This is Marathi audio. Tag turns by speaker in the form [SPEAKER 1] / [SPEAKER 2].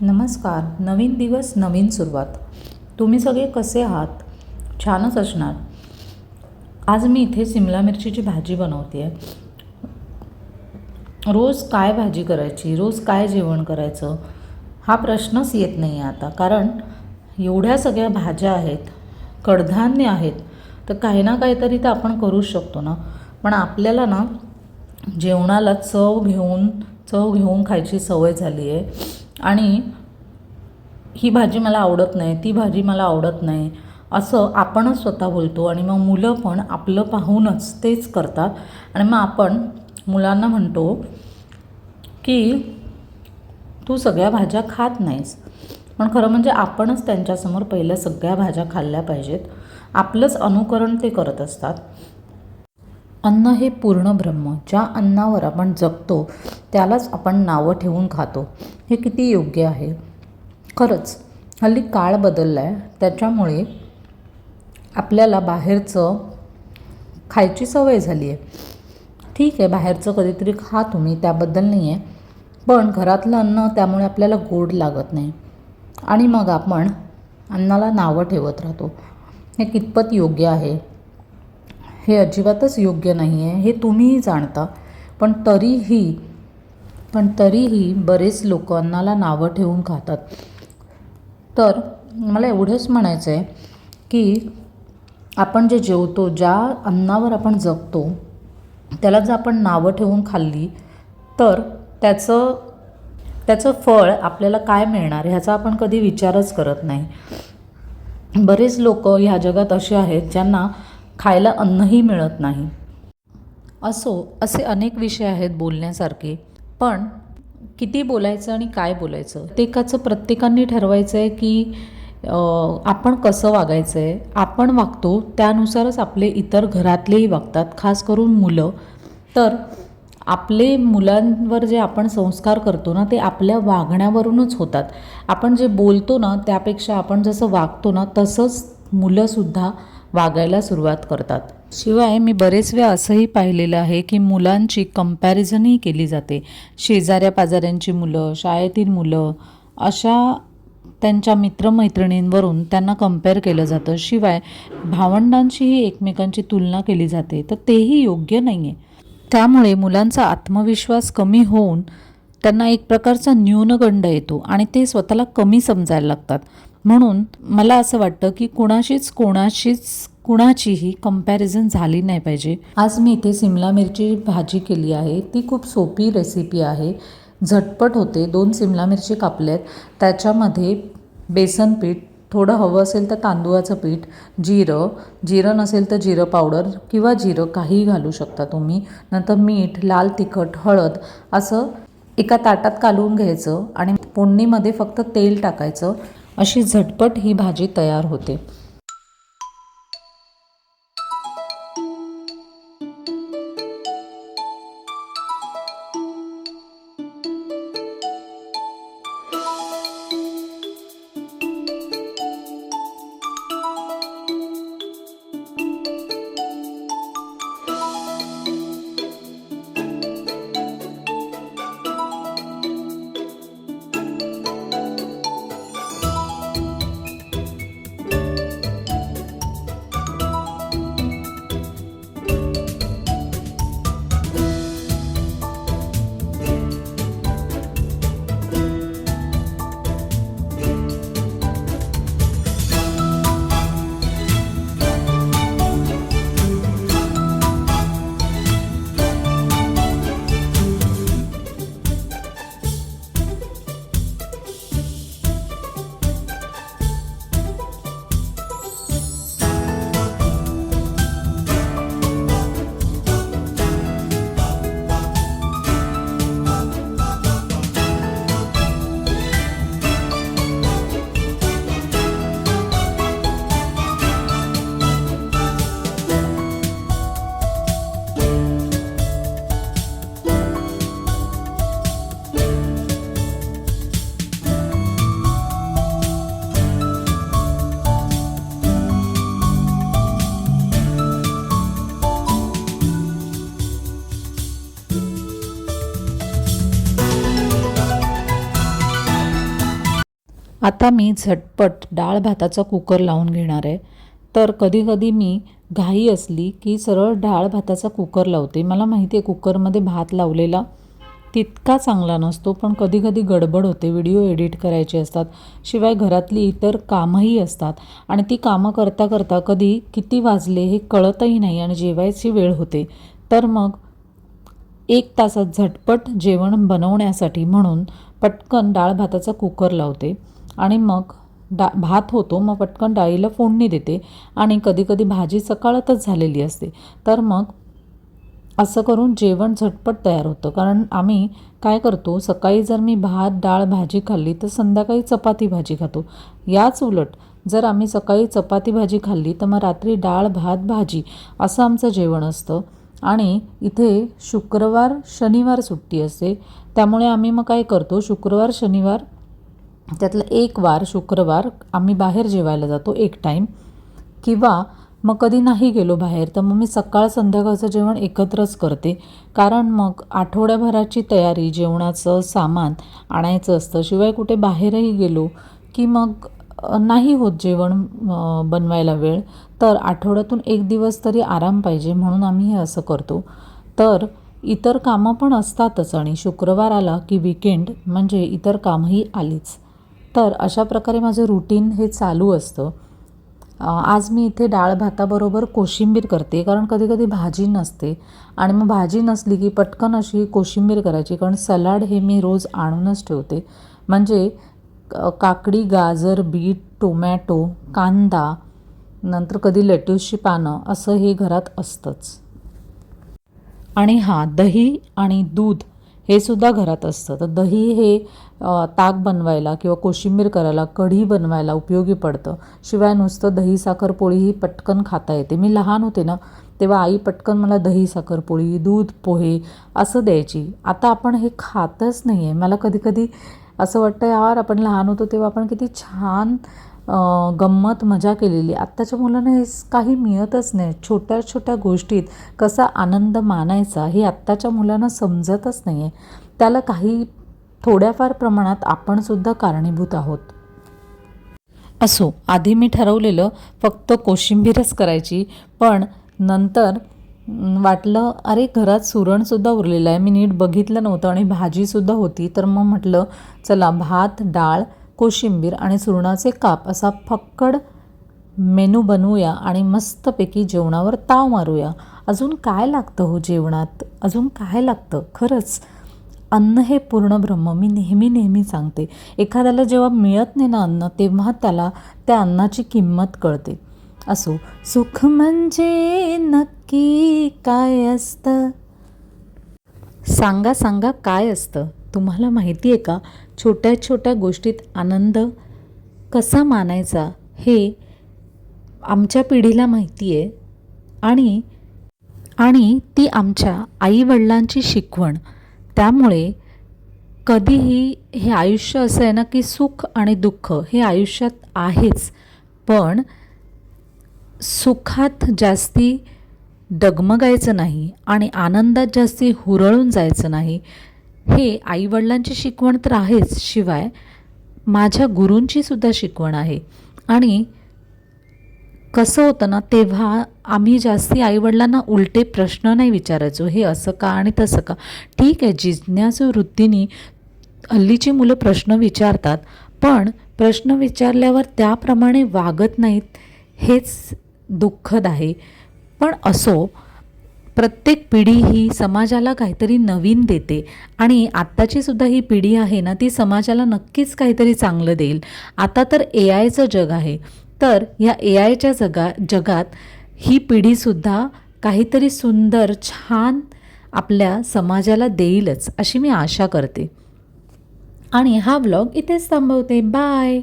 [SPEAKER 1] नमस्कार. नवीन दिवस, नवीन सुरुवात. तुम्ही सगळे कसे आहात? छानच असणार. आज मी इथे सिमला मिरचीची भाजी बनवते आहे. रोज काय भाजी करायची, रोज काय जेवण करायचं हा प्रश्नच येत नाही आहे आता. कारण एवढ्या सगळ्या भाज्या आहेत, कडधान्य आहेत, तर काही ना काहीतरी तर आपण करूच शकतो ना. पण आपल्याला ना जेवणाला चव घेऊन खायची सवय झाली आहे. आणि ही भाजी मला आवडत नाही, ती भाजी मला आवडत नाही असं आपणच स्वतः बोलतो. आणि मग मुलं पण आपलं पाहूनच तेच करतात. आणि मग आपण मुलांना म्हणतो की तू सगळ्या भाज्या खात नाहीस. पण खरं म्हणजे आपणच त्यांच्यासमोर पहिल्या सगळ्या भाज्या खाल्ल्या पाहिजेत. आपलंच अनुकरण ते करत असतात. अन्न हे पूर्ण ब्रह्म. ज्या अन्नावर आपण जगतो त्यालाच आपण नावं ठेवून खातो. हे किती योग्य आहे. खरंच हल्ली काळ बदलला आहे, त्याच्यामुळे आपल्याला बाहेरचं खायची सवय झाली आहे. ठीक आहे, बाहेरचं कधीतरी खा तुम्ही, त्याबद्दल नाही आहे. पण घरातलं अन्न त्यामुळे आपल्याला गोड लागत नाही. आणि मग आपण अन्नाला नावं ठेवत राहतो. हे कितपत योग्य आहे? हे अजिबातच योग्य नाही आहे, हे तुम्हीही जाणता. पण तरीही बरेच लोक अन्नाला नावं ठेवून खातात. तर मला एवढंच म्हणायचं आहे की आपण जे जेवतो, ज्या अन्नावर आपण जगतो, त्याला जर आपण नावं ठेवून खाल्ली तर त्याचं फळ आपल्याला काय मिळणार ह्याचा आपण कधी विचारच करत नाही. बरेच लोक ह्या जगात असे आहेत ज्यांना खायला अन्नही मिळत नाही. असे अनेक विषय आहेत बोलण्यासारखे. पण किती बोलायचं आणि काय बोलायचं प्रत्येकाने ठरवायचं आहे की आपण कसं वागायचं आहे. आपण वागतो त्यानुसारच आपले इतर घरातलेही वागतात, खास करून मुलं. तर आपले मुलांवर जे आपण संस्कार करतो ना, ते आपल्या वागण्यावरूनच होतात. आपण जे बोलतो ना त्यापेक्षा आपण जसं वागतो ना तसंच मुलंसुद्धा वागायला सुरुवात करतात. शिवाय मी बरेच वेळा असंही पाहिलेलं आहे की मुलांची कंपॅरिझनही केली जाते. शेजाऱ्या पाजाऱ्यांची मुलं, शाळेतील मुलं, अशा त्यांच्या मित्रमैत्रिणींवरून त्यांना कंपेअर केलं जातं. शिवाय भावंडांशीही एकमेकांची तुलना केली जाते. तर तेही योग्य नाही आहे. त्यामुळे मुलांचा आत्मविश्वास कमी होऊन त्यांना एक प्रकारचा न्यूनगंड येतो आणि ते स्वतःला कमी समजायला लागतात. म्हणून मला असं वाटतं की कुणाचीही कंपॅरिझन झाली नाही पाहिजे. आज मी इथे सिमला मिरची भाजी केली आहे. ती खूप सोपी रेसिपी आहे, झटपट होते. 2 सिमला मिरची कापल्यात, त्याच्यामध्ये बेसन पीठ, थोडं हवं असेल तर तांदूळाचं पीठ, जिरं नसेल तर जिरं पावडर किंवा जिरं काहीही घालू शकता तुम्ही. नंतर मीठ, लाल तिखट, हळद असं एका ताटात कालवून घ्यायचं आणि फोडणीमध्ये फक्त तेल टाकायचं. अशी झटपट ही भाजी तयार होते. आता मी झटपट डाळ भाताचा कुकर लावून घेणार आहे. तर कधी कधी मी घाई असली की सरळ डाळ भाताचा कुकर लावते. मला माहिती आहे कुकरमध्ये भात लावलेला तितका चांगला नसतो, पण कधी कधी गडबड होते, व्हिडिओ एडिट करायचे असतात, शिवाय घरातली इतर कामंही असतात आणि ती कामं करता करता कधी किती वाजले हे कळतही नाही आणि जेवायची वेळ होते. तर मग 1 तासात झटपट जेवण बनवण्यासाठी म्हणून पटकन डाळ भाताचा कुकर लावते आणि मग भात होतो, मग पटकन डाळीला फोडणी देते आणि कधीकधी भाजी सकाळतच झालेली असते. तर मग असं करून जेवण झटपट तयार होतं. कारण आम्ही काय करतो, सकाळी जर मी भात डाळ भाजी खाल्ली तर संध्याकाळी चपाती भाजी खातो. याच उलट जर आम्ही सकाळी चपाती भाजी खाल्ली तर मग रात्री डाळ भात भाजी असं आमचं जेवण असतं. आणि इथे शुक्रवार शनिवार सुट्टी असते, त्यामुळे आम्ही मग काय करतो, शुक्रवार शनिवार त्यातला एक वार शुक्रवार आम्ही बाहेर जेवायला जातो एक टाईम. किंवा मग कधी नाही गेलो बाहेर तर मग मी सकाळ संध्याकाळचं जेवण एकत्रच करते. कारण मग आठवड्याभराची तयारी, जेवणाचं सामान आणायचं असतं, शिवाय कुठे बाहेरही गेलो की मग नाही होत जेवण बनवायला वेळ. तर आठवड्यातून 1 दिवस तरी आराम पाहिजे, म्हणून आम्ही हे असं करतो. तर इतर कामं पण असतातच आणि शुक्रवार आला की विकेंड म्हणजे इतर कामंही आलीच. तर अशा प्रकारे माझं रुटीन हे चालू असतं. आज मी इथे डाळ भाताबरोबर कोशिंबीर करते, कारण कधी कधी भाजी नसते आणि मग भाजी नसली की पटकन अशी कोशिंबीर करायची. कारण सलाड हे मी रोज आणूनच ठेवते, म्हणजे काकडी गाजर बीट टोमॅटो कांदा नंतर कधी लेट्यूसची पानं असं हे घरात असतंच. आणि दही आणि दूध हे सुद्धा घरात असतं. तर दही हे ताक बनवायला किंवा कोशिंबीर करायला, कढी बनवायला उपयोगी पडतं. शिवाय नुसतं दही साखर पोळीही पटकन खाता येते. मी लहान होते ना, तेव्हा आई पटकन मला दही साखर पोळी दूध पोहे असं द्यायची. आता आपण हे खातच नाही आहे. मला कधी कधी असं वाटतं, यार आपण लहान होतो तेव्हा आपण किती छान गंमत मजा केलेली. आत्ताच्या मुलांना हे काही मिळतच नाही. छोट्या छोट्या गोष्टीत कसा आनंद मानायचा हे आत्ताच्या मुलांना समजतच नाही आहे. त्याला काही थोड्याफार प्रमाणात आपणसुद्धा कारणीभूत आहोत. असो, आधी मी ठरवलेलं फक्त कोशिंबीरच करायची, पण नंतर वाटलं अरे घरात सुरणसुद्धा उरलेलं आहे, मी नीट बघितलं नव्हतं आणि भाजीसुद्धा होती. तर मग म्हटलं चला भात डाळ कोशिंबीर आणि सुरणाचे काप असा फक्कड मेनू बनवूया आणि मस्तपैकी जेवणावर ताव मारूया. अजून काय लागतं हो जेवणात, अजून काय लागतं. खरंच अन्न हे पूर्ण ब्रह्म. मी नेहमी नेहमी सांगते, एखाद्याला जेव्हा मिळत नाही ना अन्न, तेव्हा त्याला त्या अन्नाची किंमत कळते. असो, सुख म्हणजे नक्की काय असतं, सांगा सांगा काय असतं. तुम्हाला माहिती आहे का, छोट्या छोट्या गोष्टीत आनंद कसा मानायचा हे आमच्या पिढीला माहिती आहे. आणि ती आमच्या आईवडिलांची शिकवण. त्यामुळे कधीही हे आयुष्य असं आहे ना की सुख आणि दुःख हे आयुष्यात आहेच, पण सुखात जास्ती डगमगायचं नाही आणि आनंदात जास्ती हुरळून जायचं नाही. हे आईवडिलांची शिकवण तर आहेच, शिवाय माझ्या गुरूंची सुद्धा शिकवण आहे. आणि कसं होतं ना, तेव्हा आम्ही जास्ती आईवडिलांना उलटे प्रश्न नाही विचारायचो, हे असं का आणि तसं का. ठीक आहे, जिज्ञासू वृत्तीने हल्लीची मुलं प्रश्न विचारतात, पण प्रश्न विचारल्यावर त्याप्रमाणे वागत नाहीत, हेच दुःखद आहे. पण असो, प्रत्येक पिढी ही समाजाला काहीतरी नवीन देते आणि आत्ताची सुद्धा ही पिढी आहे ना, ती समाजाला नक्कीच काहीतरी चांगलं देईल. आता तर AI चं जग आहे, तर या AI च्या जगात ही पिढीसुद्धा काहीतरी सुंदर छान आपल्या समाजाला देईलच, अशी मी आशा करते. आणि हा व्लॉग इथेच थांबवते. बाय.